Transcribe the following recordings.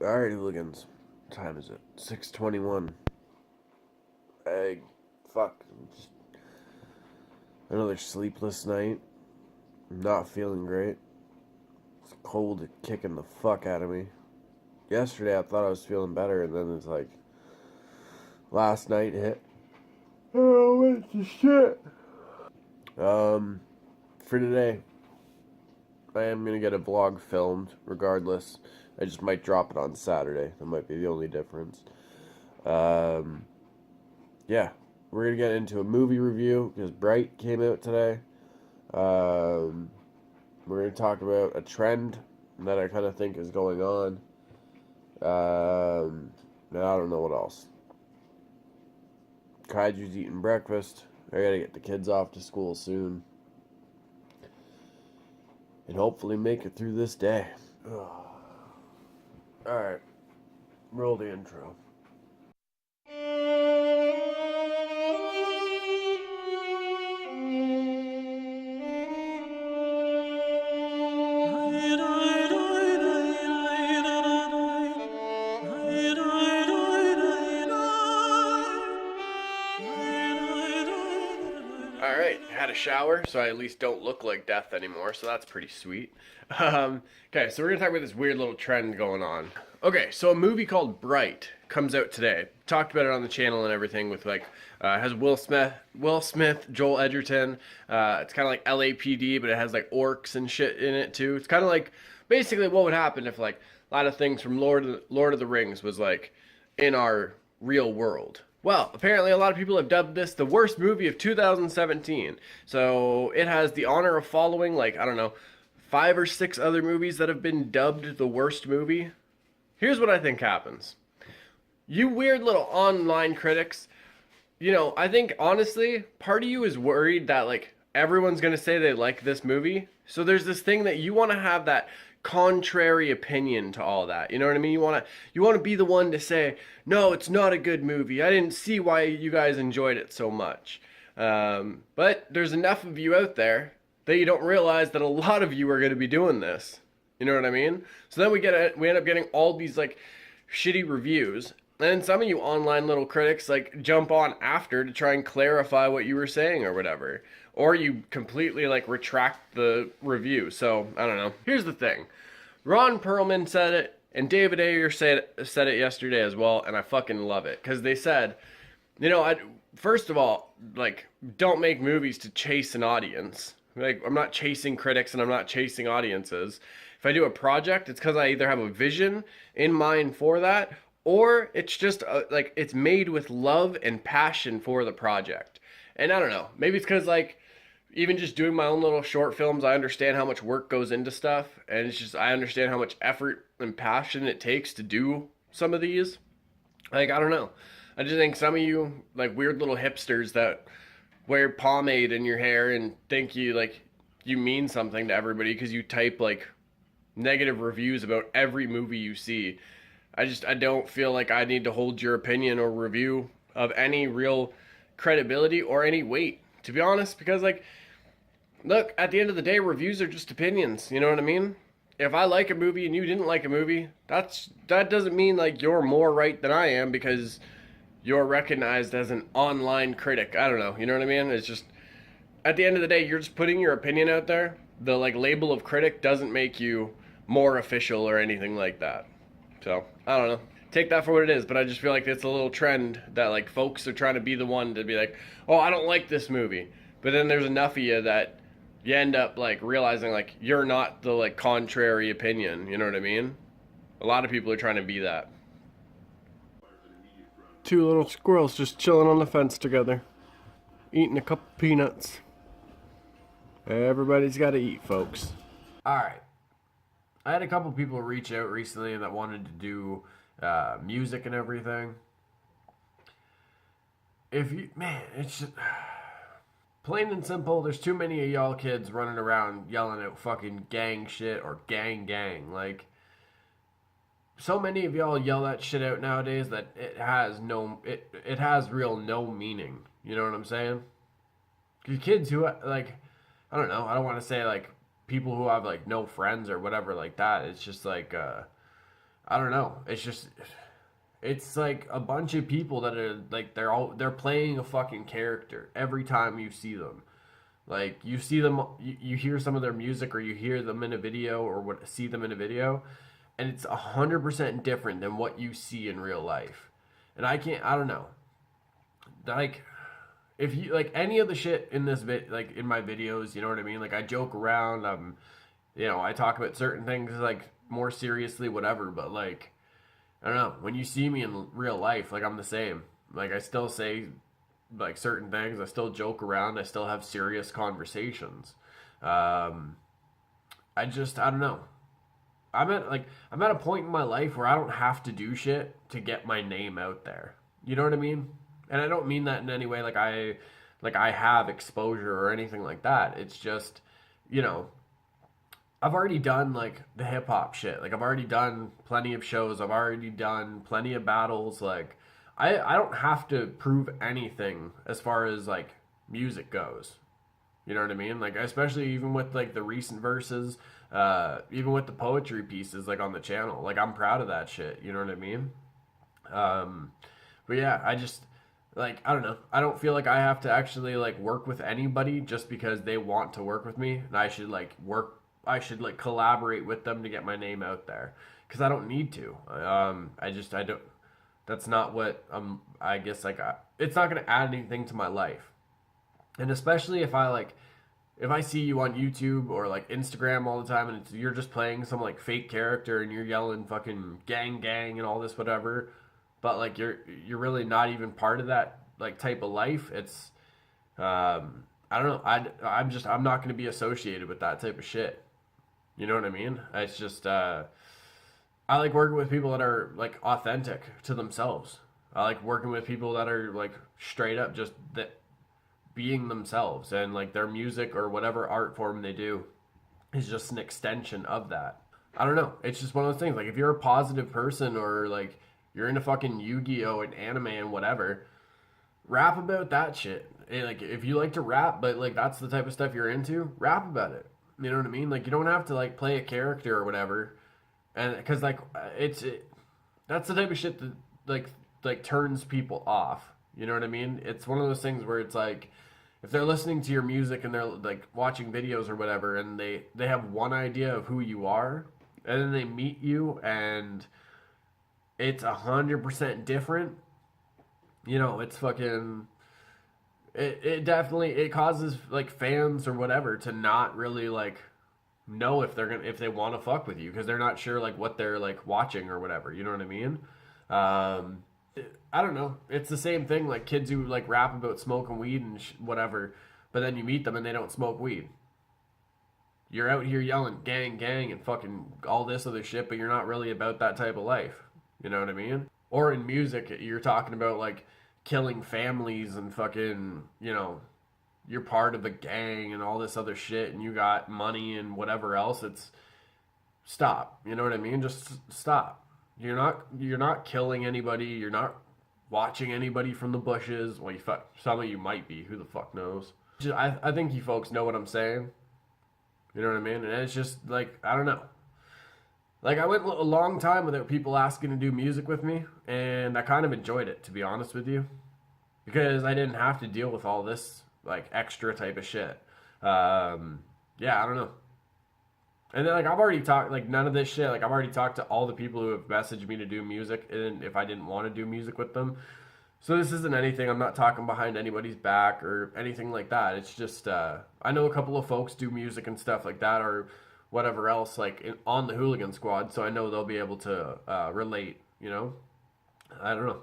Alright, Hooligans. What time is it? 6:21. Hey, fuck. Just another sleepless night. I'm not feeling great. It's cold kicking the fuck out of me. Yesterday I thought I was feeling better, and then it's like last night hit. Oh, went to shit. For today, I am gonna get a vlog filmed regardless. I just might drop it on Saturday. That might be the only difference. Yeah, we're gonna get into a movie review because Bright came out today. We're gonna talk about a trend that I kind of think is going on. And I don't know what else. Kaiju's eating breakfast. I gotta get the kids off to school soon. And hopefully make it through this day. Alright, roll the intro. Alright, had a shower, so I at least don't look like death anymore, so that's pretty sweet. Okay, so we're gonna talk about this weird little trend going on. Okay, so a movie called Bright comes out today. Talked about it on the channel and everything with has Will Smith, Joel Edgerton. It's kind of like LAPD, but it has like orcs and shit in it too. It's kind of like basically what would happen if like a lot of things from Lord of the Rings was like in our real world. Well, apparently a lot of people have dubbed this the worst movie of 2017. So it has the honor of following, like, I don't know, 5 or 6 other movies that have been dubbed the worst movie. Here's what I think happens. You weird little online critics, I think, honestly, part of you is worried that, like, everyone's going to say they like this movie. So there's this thing that you want to have that contrary opinion to all that. You know what I mean? You want to be the one to say, no, it's not a good movie. I didn't see why you guys enjoyed it so much. But there's enough of you out there that you don't realize that a lot of you are going to be doing this. You know what I mean? So then we end up getting all these like shitty reviews. And then some of you online little critics like jump on after to try and clarify what you were saying or whatever. Or you completely like retract the review. So, I don't know. Here's the thing. Ron Perlman said it, and David Ayer said it yesterday as well, and I fucking love it. Because they said, first of all, like, don't make movies to chase an audience. Like, I'm not chasing critics and I'm not chasing audiences. If I do a project, it's because I either have a vision in mind for that, or it's just, like, it's made with love and passion for the project. And I don't know, maybe it's because, like, even just doing my own little short films, I understand how much work goes into stuff, and it's just, I understand how much effort and passion it takes to do some of these. Like, I don't know. I just think some of you, like, weird little hipsters that wear pomade in your hair and think you mean something to everybody because you type, like, negative reviews about every movie you see. I don't feel like I need to hold your opinion or review of any real credibility or any weight, to be honest, because, like, look, at the end of the day, reviews are just opinions, you know what I mean? If I like a movie and you didn't like a movie, that doesn't mean, like, you're more right than I am because you're recognized as an online critic. I don't know, you know what I mean? It's just, at the end of the day, you're just putting your opinion out there. The, like, label of critic doesn't make you more official or anything like that. So, I don't know. Take that for what it is, but I just feel like it's a little trend that, like, folks are trying to be the one to be like, oh, I don't like this movie. But then there's enough of you that you end up, like, realizing, like, you're not the, like, contrary opinion, you know what I mean? A lot of people are trying to be that. 2 little squirrels just chilling on the fence together, eating a couple peanuts. Everybody's got to eat, folks. Alright. I had a couple people reach out recently that wanted to do music and everything. It's just, plain and simple, there's too many of y'all kids running around yelling out fucking gang shit or gang. Like, so many of y'all yell that shit out nowadays that it has real no meaning. You know what I'm saying? Because kids who, like, I don't know, I don't want to say, like, people who have, like, no friends or whatever like that. It's just, like, I don't know. It's like a bunch of people that are like they're playing a fucking character every time you see them. Like you see them, you hear some of their music, or you hear them in a video, or see them in a video, and it's 100% different than what you see in real life. And I don't know. Like if you like any of the shit in like in my videos, you know what I mean? Like I joke around, I talk about certain things like more seriously, whatever. But like I don't know. When you see me in real life, like I'm the same. Like I still say like certain things. I still joke around. I still have serious conversations. Um, I don't know. I'm at a point in my life where I don't have to do shit to get my name out there. You know what I mean? And I don't mean that in any way like I have exposure or anything like that. It's just, you know, I've already done like the hip hop shit. Like I've already done plenty of shows. I've already done plenty of battles. Like I don't have to prove anything as far as like music goes. You know what I mean? Like especially even with like the recent verses, even with the poetry pieces like on the channel. Like I'm proud of that shit. You know what I mean? Um, but yeah, I just like I don't know. I don't feel like I have to actually like work with anybody just because they want to work with me, and I should like work. I should like collaborate with them to get my name out there because I don't need to. I don't. That's not what I guess like it's not gonna add anything to my life, and especially if I see you on YouTube or like Instagram all the time and you're just playing some like fake character and you're yelling fucking gang gang and all this whatever, but like you're really not even part of that like type of life. It's I don't know. I'm not going to be associated with that type of shit. You know what I mean? It's just I like working with people that are like authentic to themselves. I like working with people that are like straight up just that being themselves, and like their music or whatever art form they do is just an extension of that. I don't know. It's just one of those things. Like if you're a positive person or like you're into fucking Yu-Gi-Oh and anime and whatever, rap about that shit. And like if you like to rap, but like that's the type of stuff you're into, rap about it. You know what I mean? Like you don't have to like play a character or whatever, and because like that's the type of shit that like turns people off. You know what I mean? It's one of those things where it's like if they're listening to your music and they're like watching videos or whatever, and they have one idea of who you are, and then they meet you and it's 100% different. You know, it's fucking. It definitely it causes like fans or whatever to not really like know if they want to fuck with you because they're not sure like what they're like watching or whatever. You know what I mean? Um, I don't know. It's the same thing like kids who like rap about smoking weed and whatever, but then you meet them and they don't smoke weed. You're out here yelling gang gang and fucking all this other shit, but you're not really about that type of life. You know what I mean? Or in music, you're talking about like killing families and fucking, you know, you're part of a gang and all this other shit and you got money and whatever else. It's stop. You know what I mean? Just stop. You're not killing anybody. You're not watching anybody from the bushes. Well, some of you might be. Who the fuck knows? I think you folks know what I'm saying. You know what I mean? And it's just like I don't know. Like I went a long time without people asking to do music with me, and I kind of enjoyed it to be honest with you, because I didn't have to deal with all this like extra type of shit. Yeah, I don't know. And then like I've already talked like none of this shit. Like I've already talked to all the people who have messaged me to do music, and if I didn't want to do music with them. So this isn't anything. I'm not talking behind anybody's back or anything like that. It's just I know a couple of folks do music and stuff like that, or whatever else, like on the Hooligan squad. So I know they'll be able to relate. You know, I don't know.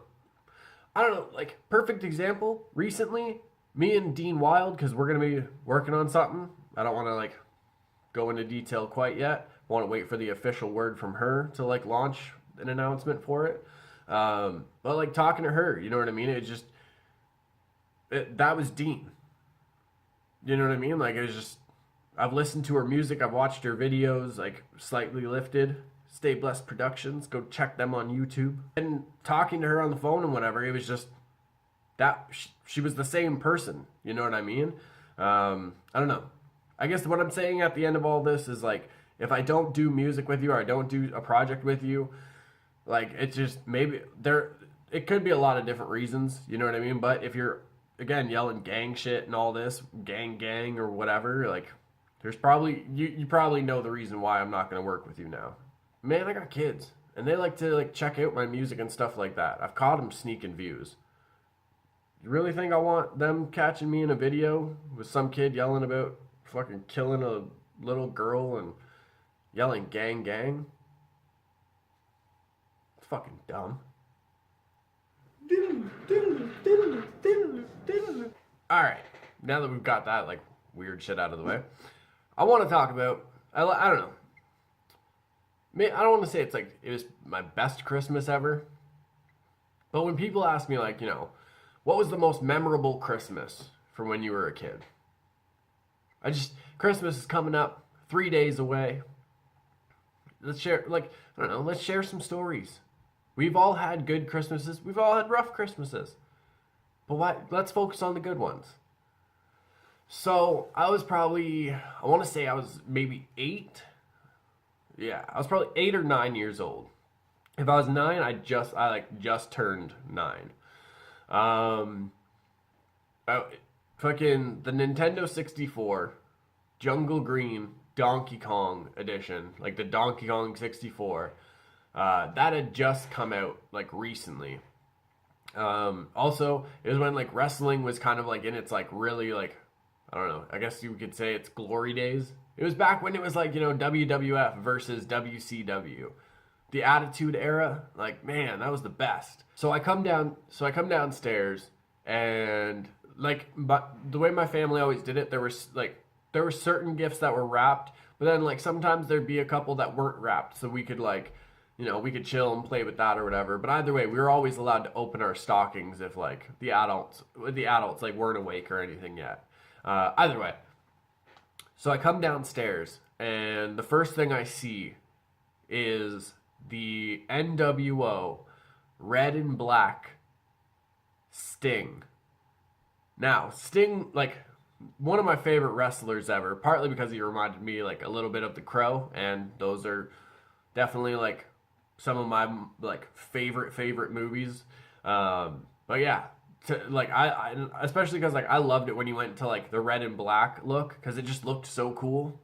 I don't know. Like perfect example. Recently, me and Dean Wild, because we're gonna be working on something. I don't want to like go into detail quite yet. I want to wait for the official word from her to like launch an announcement for it. But like talking to her, you know what I mean? That was Dean. You know what I mean? Like it was just, I've listened to her music. I've watched her videos, like Slightly Lifted, Stay Blessed Productions. Go check them on YouTube. And talking to her on the phone and whatever, it was just that she was the same person. You know what I mean? I don't know. I guess what I'm saying at the end of all this is like, if I don't do music with you or I don't do a project with you, Like, it's just maybe there. It could be a lot of different reasons. You know what I mean? But if you're again yelling gang shit and all this gang or whatever, like, there's probably you probably know the reason why I'm not gonna work with you now. Man, I got kids, and they like to like check out my music and stuff like that. I've caught them sneaking views. You really think I want them catching me in a video with some kid yelling about fucking killing a little girl and yelling gang? It's fucking dumb. Alright, now that we've got that like weird shit out of the way, I want to talk about, I don't know. I don't want to say it's like it was my best Christmas ever, but when people ask me like, what was the most memorable Christmas from when you were a kid? Christmas is coming up, 3 days away. Let's share, like, I don't know, let's share some stories. We've all had good Christmases. We've all had rough Christmases. But let's focus on the good ones. So, I want to say I was maybe 8. Yeah, I was probably 8 or 9 years old. If I was 9, I just turned 9. Fucking the Nintendo 64, Jungle Green, Donkey Kong edition, like the Donkey Kong 64, that had just come out like recently. Also, it was when like wrestling was kind of like in its like really like, I don't know, I guess you could say its glory days. It was back when it was like, WWF versus WCW. The Attitude Era, like, man, that was the best. So I come downstairs and like, but the way my family always did it, there were certain gifts that were wrapped, but then like sometimes there'd be a couple that weren't wrapped, so we could like, we could chill and play with that or whatever. But either way, we were always allowed to open our stockings if like the adults like weren't awake or anything yet. Either way, so I come downstairs and the first thing I see is the NWO red and black Sting. Now, Sting, like, one of my favorite wrestlers ever, partly because he reminded me, like, a little bit of The Crow, and those are definitely, like, some of my, like, favorite movies. But yeah, I especially because, like, I loved it when he went to, like, the red and black look, because it just looked so cool.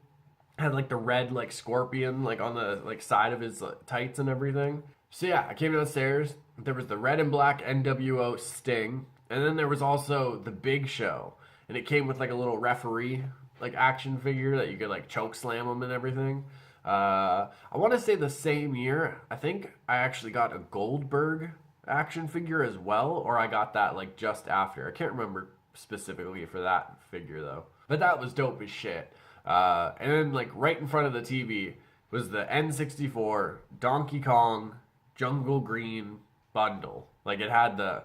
Had like the red like scorpion like on the like side of his tights and everything. So yeah, I came downstairs. There was the red and black NWO Sting, and then there was also the Big Show, and it came with like a little referee like action figure that you could like choke slam him and everything. I want to say the same year, I think I actually got a Goldberg action figure as well, or I got that like just after. I can't remember specifically for that figure though, but that was dope as shit. And then, like, right in front of the TV was the N64 Donkey Kong Jungle Green bundle. Like, it had the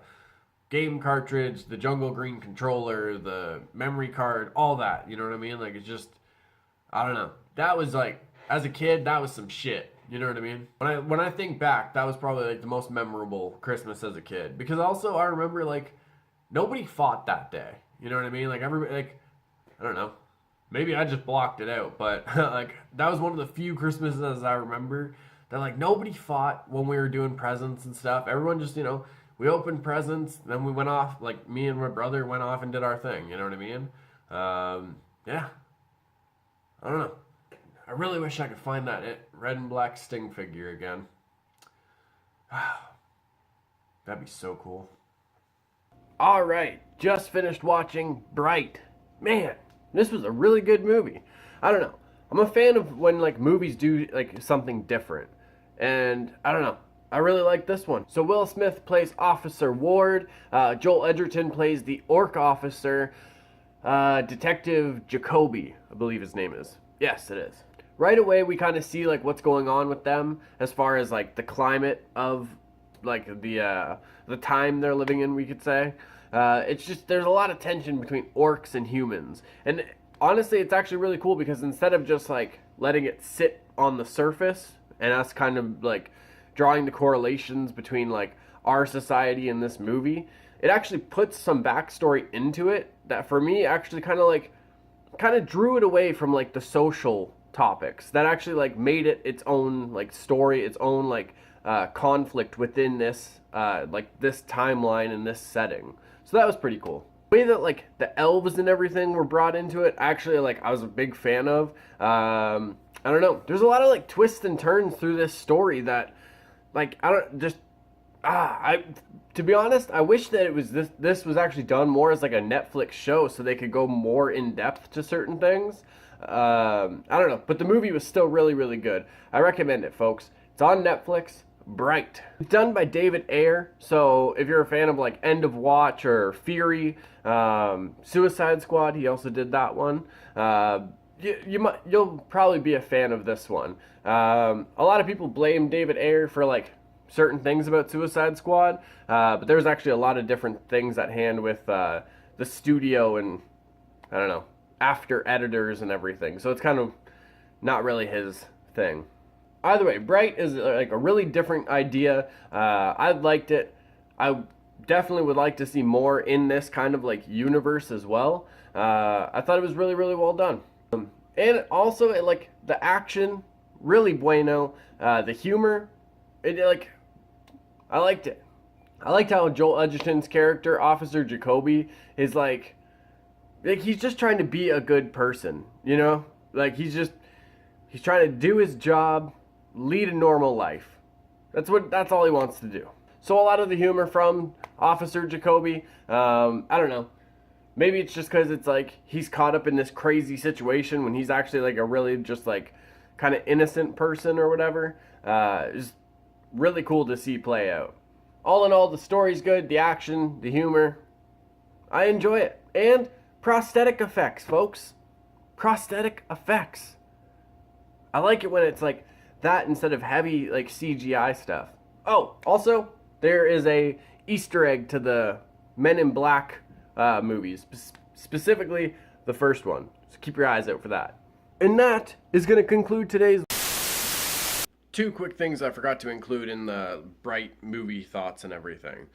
game cartridge, the Jungle Green controller, the memory card, all that. You know what I mean? Like, it's just, I don't know. That was, like, as a kid, that was some shit. You know what I mean? When I think back, that was probably, like, the most memorable Christmas as a kid. Because also, I remember, like, nobody fought that day. You know what I mean? Like, everybody, like, I don't know. Maybe I just blocked it out, but like that was one of the few Christmases I remember that like nobody fought when we were doing presents and stuff. Everyone just, we opened presents, then we went off, like me and my brother went off and did our thing, you know what I mean? Yeah. I don't know. I really wish I could find that red and black Sting figure again. That'd be so cool. All right, just finished watching Bright. Man, this was a really good movie. I don't know. I'm a fan of when like movies do like something different. And I don't know. I really like this one. So Will Smith plays Officer Ward. Joel Edgerton plays the Orc officer. Detective Jacoby, I believe his name is. Yes, it is. Right away we kind of see like what's going on with them as far as like the climate of like the time they're living in, we could say. It's just, there's a lot of tension between orcs and humans. And honestly, it's actually really cool because instead of just like letting it sit on the surface and us kind of like drawing the correlations between like our society and this movie, it actually puts some backstory into it that for me actually kind of drew it away from like the social topics that actually like made it its own like story, its own like conflict within this like this timeline and this setting. So that was pretty cool. The way that like the elves and everything were brought into it, actually, like, I was a big fan of. I don't know. There's a lot of like twists and turns through this story that, like, I don't just to be honest, I wish that it was this was actually done more as like a Netflix show, so they could go more in depth to certain things. I don't know, but the movie was still really, really good. I recommend it, folks. It's on Netflix. Bright. It's done by David Ayer, so if you're a fan of like End of Watch or Fury, Suicide Squad, he also did that one. You'll probably be a fan of this one. A lot of people blame David Ayer for like certain things about Suicide Squad, but there's actually a lot of different things at hand with the studio and, I don't know, after editors and everything. So it's kind of not really his thing. Either way, Bright is like a really different idea. I liked it. I definitely would like to see more in this kind of like universe as well. I thought it was really, really well done. And also, like, the action, really bueno. The humor, I liked it. I liked how Joel Edgerton's character, Officer Jacoby, is like he's just trying to be a good person, you know? Like, he's trying to do his job, lead a normal life. That's all he wants to do. So a lot of the humor from Officer Jacoby, I don't know. Maybe it's just because it's like he's caught up in this crazy situation when he's actually like a really just like kind of innocent person or whatever. It's really cool to see play out. All in all, the story's good, the action, the humor. I enjoy it. And prosthetic effects, folks. Prosthetic effects. I like it when it's like that instead of heavy like CGI stuff. Oh, also, there is a Easter egg to the Men in Black movies, specifically the first one. So keep your eyes out for that. And that is going to conclude today's... Two quick things I forgot to include in the Bright movie thoughts and everything.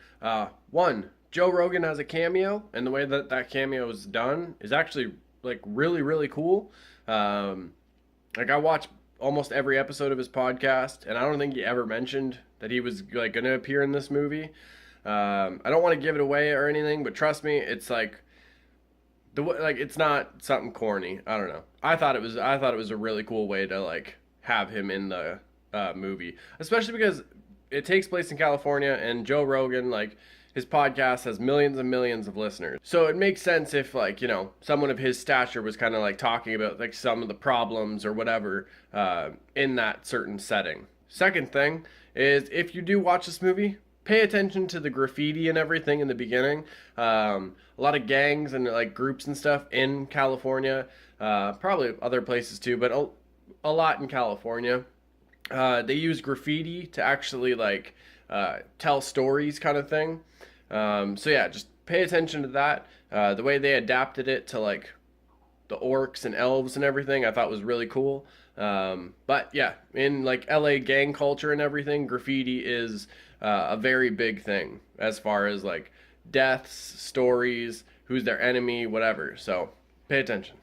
One, Joe Rogan has a cameo, and the way that that cameo is done is actually like really, really cool. Like, I watch almost every episode of his podcast, and I don't think he ever mentioned that he was like going to appear in this movie. I don't want to give it away or anything, but trust me, it's like it's not something corny. I don't know. I thought it was a really cool way to like have him in the movie, especially because it takes place in California, and Joe Rogan, like, his podcast has millions and millions of listeners. So it makes sense if, like, you know, someone of his stature was kind of like talking about like some of the problems or whatever in that certain setting. Second thing is, if you do watch this movie, pay attention to the graffiti and everything in the beginning. A lot of gangs and like groups and stuff in California, probably other places too, but a lot in California. They use graffiti to actually like tell stories, kind of thing. So yeah, just pay attention to that. The way they adapted it to like the orcs and elves and everything, I thought was really cool. But yeah, in like LA gang culture and everything, graffiti is a very big thing as far as like deaths, stories, who's their enemy, whatever. So pay attention.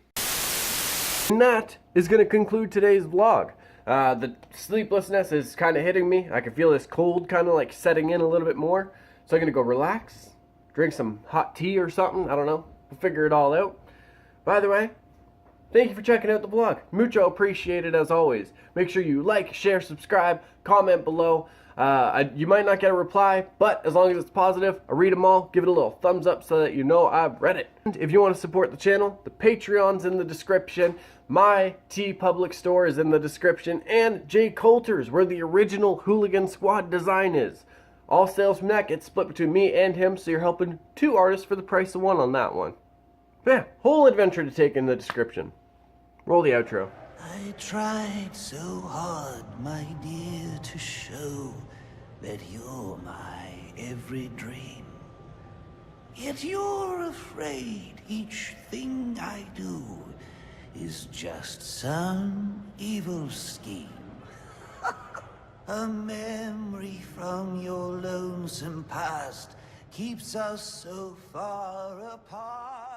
And that is going to conclude today's vlog. The sleeplessness is kind of hitting me. I can feel this cold kind of like setting in a little bit more. So I'm going to go relax, drink some hot tea or something. I don't know. We'll figure it all out. By the way, thank you for checking out the vlog. Mucho appreciated as always. Make sure you like, share, subscribe, comment below. You might not get a reply, but as long as it's positive, I read them all. Give it a little thumbs up so that you know I've read it. And if you want to support the channel, the Patreon's in the description. My TeePublic store is in the description. And Jay Coulter's, where the original Hooligan squad design is. All sales from that get split between me and him, so you're helping two artists for the price of one on that one. Yeah, whole adventure to take in the description. Roll the outro. I tried so hard, my dear, to show that you're my every dream. Yet you're afraid each thing I do is just some evil scheme. A memory from your lonesome past keeps us so far apart.